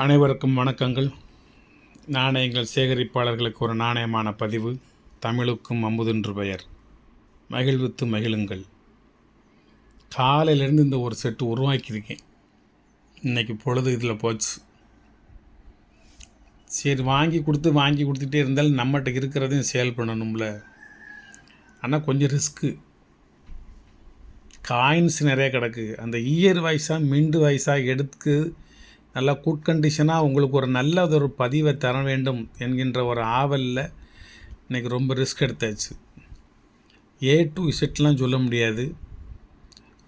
அனைவருக்கும் வணக்கங்கள். நாணயங்கள் சேகரிப்பாளர்களுக்கு ஒரு நாணயமான பதிவு. தமிழுக்கும் அமுதென்று பெயர். மகிழ்வித்து மகிழுங்கள். காலையிலேருந்து இந்த ஒரு செட்டு உருவாக்கியிருக்கேன். இன்றைக்கி பொழுது இதில் போச்சு. சரி, வாங்கி கொடுத்துட்டே இருந்தாலும் நம்மகிட்ட இருக்கிறதையும் சேல் பண்ணணும்ல. ஆனால் கொஞ்சம் ரிஸ்க்கு. காயின்ஸ் நிறைய கிடக்கு. அந்த இயர் வைஸாக மிண்டு வைஸாக எடுத்து நல்லா குட் கண்டிஷனாக உங்களுக்கு ஒரு நல்ல ஒரு பதிவை தர வேண்டும் என்கின்ற ஒரு ஆவலில் இன்றைக்கி ரொம்ப ரிஸ்க் எடுத்தாச்சு. A to Z சொல்ல முடியாது.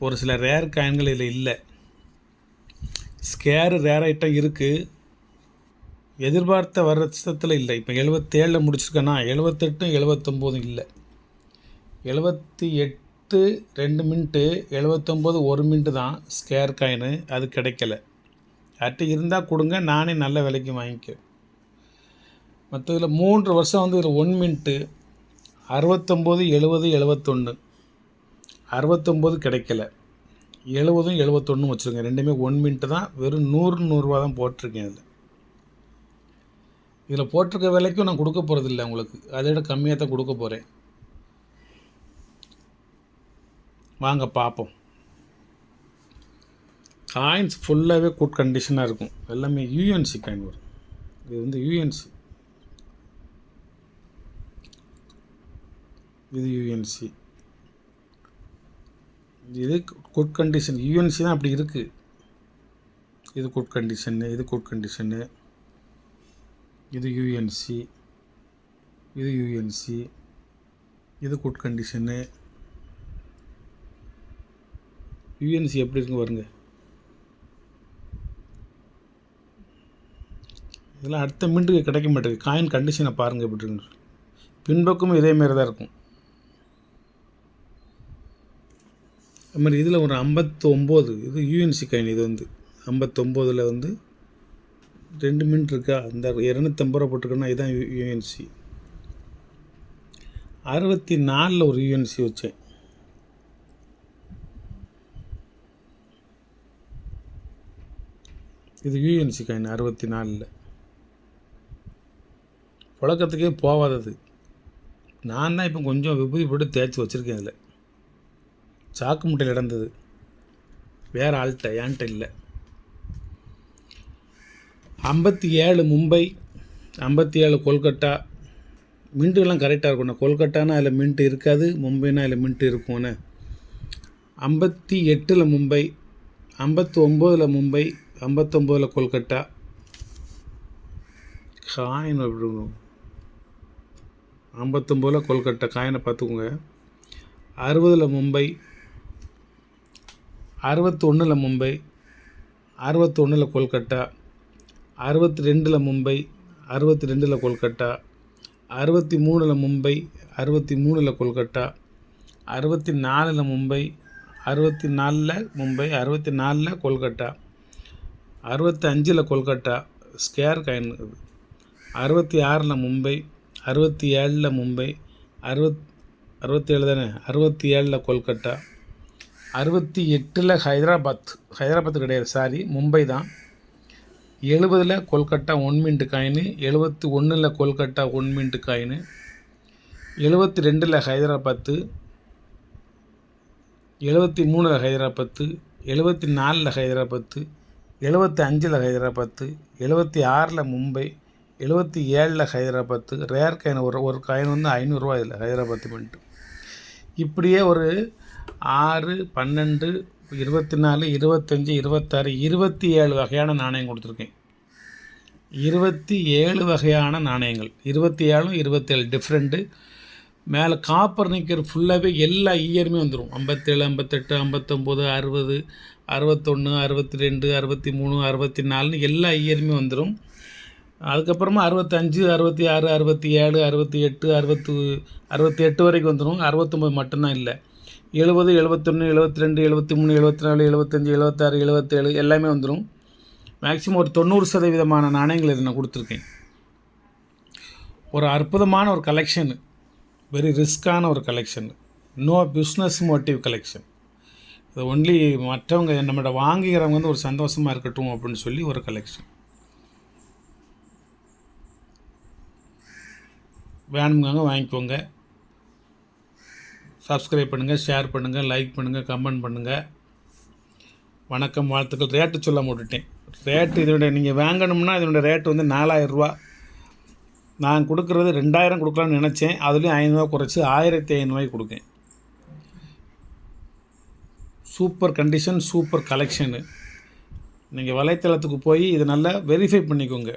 ஒரு சில ரேர் காயின்கள் இதில் இல்லை. ஸ்கேரு ரேர் ஐட்டம் இருக்குது. எதிர்பார்த்த வருஷத்தில் இல்லை. இப்போ 77 முடிச்சிருக்கேன்னா 78 79 இல்லை. 78 2 மின்ட்டு, 79 1 மின்ட்டு தான் ஸ்கேர் காயின். அது கிடைக்கல. யார்கிட்ட இருந்தால் கொடுங்க, நானே நல்ல விலைக்கு வாங்கிக்க. மற்றதில் 3 வருஷம் இதில் 1 மின்ட்டு 69 70 71 69 கிடைக்கல. 70 71 வச்சுருங்க. ரெண்டுமே 1 மின்ட்டு தான். வெறும் 100 தான் போட்டிருக்கேன். இதில் போட்டிருக்க விலைக்கும் நான் கொடுக்க போகிறதில்ல உங்களுக்கு. அதை விட கம்மியாக தான் கொடுக்க போகிறேன். வாங்க பார்ப்போம். காயின்ஸ் ஃபுல்லாகவே குட் கண்டிஷனாக இருக்கும். எல்லாமே யூஎன்சி காயின் வரும். இது யூஎன்சி. இது யூஎன்சி. இது குட் கண்டிஷன். யூஎன்சி தான் அப்படி இருக்குது. இது குட் கண்டிஷன்னு, இது குட் கண்டிஷன்னு, இது யூஎன்சி, இது யூஎன்சி, இது குட் கண்டிஷன்னு. யூஎன்சி எப்படி இருக்குங்க பாருங்க. இதெல்லாம் அடுத்த மின்ட்டுக்கு கிடைக்க மாட்டேங்குது. காயின் கண்டிஷனை பாருங்கள் எப்படி இருக்கு. பின்பக்கமும் இதேமாரி தான் இருக்கும். அது மாதிரி இதில் ஒரு 59 இது யூஎன்சி காயின். இது 59 2 மின்ட் இருக்கா. அந்த 250 ரூபா போட்டிருக்கேன்னா இதுதான் யூஎன்சி. 64 ஒரு யூஎன்சி வச்சேன். இது யூஎன்சி காயின் 64. புழக்கத்துக்கே போகாதது. நான் தான் இப்போ கொஞ்சம் விபூதி போட்டு தேய்ச்சி வச்சுருக்கேன். அதில் சாக்கு முட்டையில் இடந்தது. வேறு ஆள்கிட்ட ஏன்ட்ட இல்லை. 57 மும்பை, 57 கொல்கட்டா. மின்ட்டுலாம் கரெக்டாக இருக்கும்ண்ணா. கொல்கட்டானா அதில் மின்ட்டு இருக்காது, மும்பைனா அதில் மின்ட்டு இருக்கும்ண்ணே. 58 மும்பை, 59 மும்பை, 59 கொல்கட்டா. காயின் எப்படி 59 கொல்கட்டா காயினை பார்த்துக்கோங்க. 60 மும்பை, 61 மும்பை, 61 கொல்கட்டா, 62 மும்பை, 62 கொல்கட்டா, 63 மும்பை, 63 கொல்கட்டா, 64 மும்பை, 64 மும்பை, 64 கொல்கட்டா, 65 கொல்கட்டா ஸ்கேர் காயின். 66 மும்பை, 67 மும்பை, 67 தானே, 67 கொல்கட்டா, 68 ஹைதராபாத். ஹைதராபாத் கிடையாது, சாரி, மும்பை தான். 70 Kolkata 1 mint coin, 71 Kolkata 1 mint coin, 72 Hyderabad, 73 Hyderabad, 74 Hyderabad, 75 Hyderabad, 76 Mumbai, 77 Hyderabad. Rare coin ஒரு காயின் 500 ரூபா. இதில் ஹைதராபாத்து மின்ட்டு. இப்படியே ஒரு 6 12 24 25 26 27 வகையான நாணயம் கொடுத்துருக்கேன். 27 வகையான நாணயங்கள். 27 27 டிஃப்ரெண்ட்டு. மேலே காப்பர் நிக்கர் ஃபுல்லாகவே எல்லா இயருமே வந்துடும். 57 58 59 60 61 62 63 64 எல்லா இயருமே வந்துடும். அதுக்கப்புறமா 65 66 67 68 68 வரைக்கும் வந்துடும். 69 மட்டும்தான் இல்லை. 70 71 72 73 74 75 76 77 எல்லாமே வந்துடும். மேக்ஸிமம் ஒரு 90% நாணயங்கள் இதை நான் கொடுத்துருக்கேன். ஒரு அற்புதமான ஒரு கலெக்ஷனு. வெரி ரிஸ்க்கான ஒரு collection. No business motive collection. இது ஒன்லி மற்றவங்க நம்மகிட்ட வாங்குகிறவங்க ஒரு சந்தோஷமாக இருக்கட்டும் அப்படின்னு சொல்லி ஒரு கலெக்ஷன். வேணுங்காங்க வாங்கிக்கோங்க. சப்ஸ்கிரைப் பண்ணுங்கள், ஷேர் பண்ணுங்கள், லைக் பண்ணுங்கள், கமெண்ட் பண்ணுங்கள். வணக்கம், வாழ்த்துக்கள். ரேட்டு சொல்ல விட்டுட்டேன். ரேட்டு இதனுடைய நீங்கள் வாங்கணும்னா இதனுடைய ரேட்டு வந்து 4000 ரூபா. நான் கொடுக்குறது 2000 கொடுக்கலான்னு நினச்சேன். அதுலேயும் 500 குறைச்சி 1500 கொடுக்கேன். Super condition, super collection. நீங்கள் வலைத்தளத்துக்கு போய் இதை நல்லா வெரிஃபை பண்ணிக்கோங்க.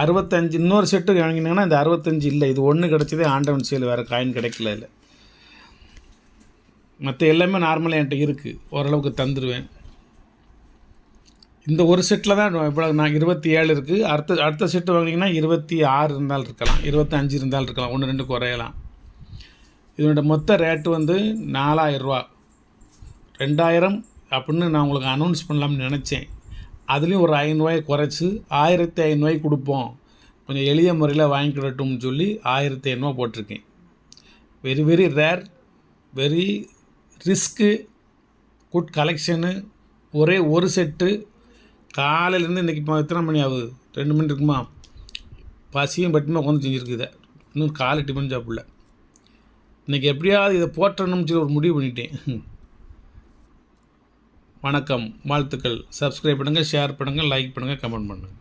65 இன்னொரு செட்டு வாங்கினீங்கன்னா இந்த 65 இல்லை, இது ஒன்று கிடச்சதே ஆண்டவன் சேல், வேறு காயின் கிடைக்கல. இல்லை, மற்ற எல்லாமே நார்மலாக என்கிட்ட இருக்குது, ஓரளவுக்கு தந்துடுவேன். இந்த ஒரு செட்டில் தான் இவ்வளோ நான் 27 இருக்குது. அடுத்த செட்டு வாங்கினீங்கன்னா 26 இருந்தாலும் இருக்கலாம், 25 இருந்தாலும் இருக்கலாம், 1-2 குறையலாம். இதனோட மொத்த ரேட்டு வந்து 4000 ரூபா. 2000 அப்படின்னு நான் உங்களுக்கு அனௌன்ஸ் பண்ணலாம்னு நினச்சேன். அதுலேயும் ஒரு 500 குறைச்சி 1500 கொடுப்போம், கொஞ்சம் எளிய முறையில் வாங்கிக்கிடட்டும்னு சொல்லி 1500 போட்டிருக்கேன். Very very rare, very risk, good collection. ஒரே ஒரு செட்டு. காலையிலேருந்து இன்றைக்கி இப்போ எத்தனை மணி ஆகுது? 2 மணி இருக்குமா? பசியும் பட்டியுமே உட்காந்து செஞ்சுருக்குது. இன்னும் காலை டிஃபன் சாப்பிடல. இன்றைக்கி எப்படியாவது இதை போட்டணும்னு சொல்லி ஒரு முடிவு பண்ணிட்டேன். வணக்கம், வாழ்த்துக்கள். சப்ஸ்கிரைப் பண்ணுங்கள், ஷேர் பண்ணுங்கள், லைக் பண்ணுங்கள், கமெண்ட் பண்ணுங்கள்.